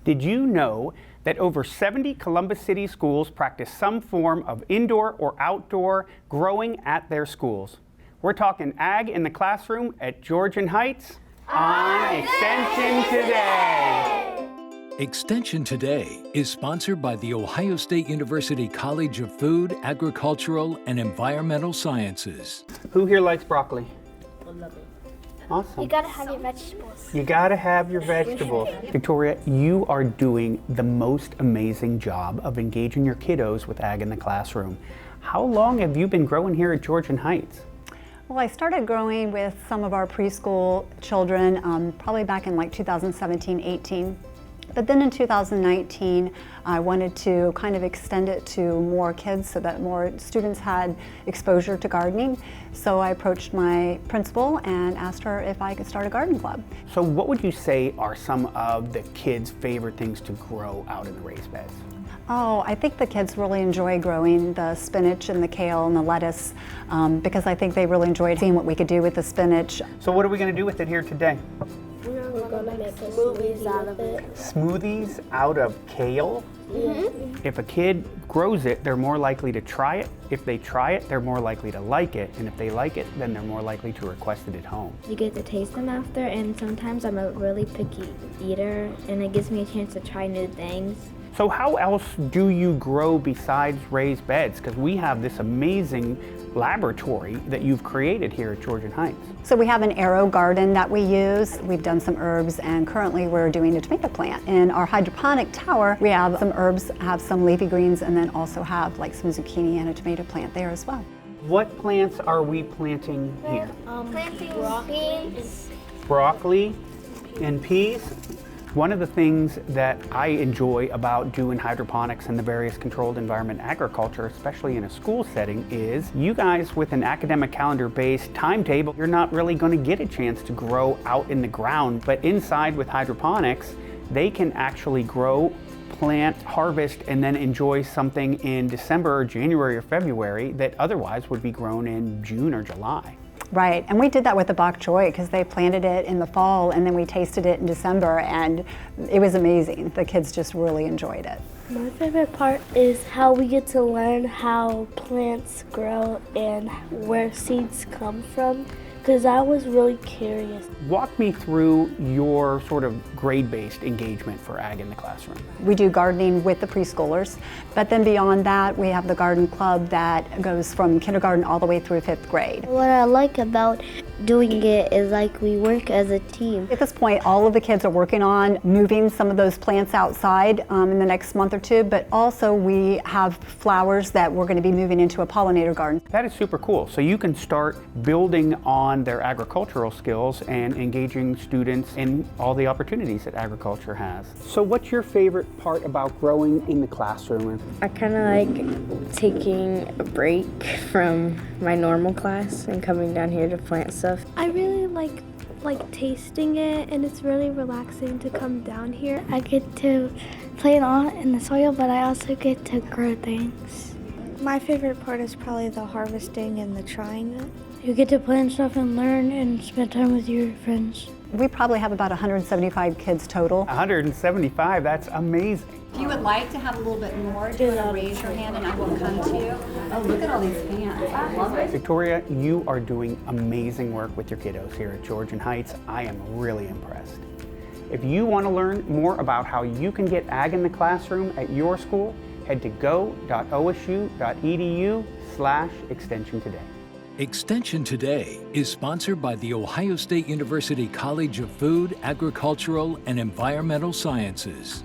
Did you know that over 70 Columbus City schools practice some form of indoor or outdoor growing at their schools? We're talking ag in the classroom at Georgian Heights on Extension Today. Extension Today is sponsored by the Ohio State University College of Food, Agricultural, and Environmental Sciences. Who here likes broccoli? I love it. Awesome. You gotta have your vegetables. You gotta have your vegetables. Victoria, you are doing the most amazing job of engaging your kiddos with ag in the classroom. How long have you been growing here at Georgian Heights? Well, I started growing with some of our preschool children probably back in like 2017-18. But then in 2019, I wanted to kind of extend it to more kids so that more students had exposure to gardening. So I approached my principal and asked her if I could start a garden club. So what would you say are some of the kids' favorite things to grow out in the raised beds? Oh, I think the kids really enjoy growing the spinach and the kale and the lettuce because I think they really enjoyed seeing what we could do with the spinach. So what are we going to do with it here today? We're gonna make smoothies out of it. Smoothies out of kale? Mm-hmm. If a kid grows it, they're more likely to try it. If they try it, they're more likely to like it. And if they like it, then they're more likely to request it at home. You get to taste them after, and sometimes I'm a really picky eater, and it gives me a chance to try new things. So how else do you grow besides raised beds? Because we have this amazing laboratory that you've created here at Georgian Heights. So we have an arrow garden that we use. We've done some herbs, and currently we're doing a tomato plant. In our hydroponic tower, we have some herbs, have some leafy greens, and then also have like some zucchini and a tomato plant there as well. What plants are we planting here? Planting beans. Broccoli and peas. One of the things that I enjoy about doing hydroponics and the various controlled environment agriculture, especially in a school setting, is you guys with an academic calendar-based timetable, you're not really going to get a chance to grow out in the ground. But inside with hydroponics, they can actually grow, plant, harvest, and then enjoy something in December or January or February that otherwise would be grown in June or July. Right, and we did that with the bok choy because they planted it in the fall and then we tasted it in December and it was amazing. The kids just really enjoyed it. My favorite part is how we get to learn how plants grow and where seeds come from, because I was really curious. Walk me through your sort of grade-based engagement for ag in the classroom. We do gardening with the preschoolers, but then beyond that, we have the garden club that goes from kindergarten all the way through 5th grade. What I like about doing it is like we work as a team. At this point, all of the kids are working on moving some of those plants outside in the next month or two, but also we have flowers that we're going to be moving into a pollinator garden. That is super cool. So you can start building on their agricultural skills and engaging students in all the opportunities that agriculture has. So what's your favorite part about growing in the classroom? I kind of like taking a break from my normal class and coming down here to plant stuff. I really like tasting it, and it's really relaxing to come down here. I get to play on in the soil, but I also get to grow things. My favorite part is probably the harvesting and the trying it. You get to plant stuff and learn and spend time with your friends. We probably have about 175 kids total. 175, that's amazing. If you would like to have a little bit more, do you want to raise your hand and I will come to you? Oh, look at all these fans. I love it. Victoria, you are doing amazing work with your kiddos here at Georgian Heights. I am really impressed. If you want to learn more about how you can get ag in the classroom at your school, head to go.osu.edu/extension today. Extension Today is sponsored by the Ohio State University College of Food, Agricultural, and Environmental Sciences.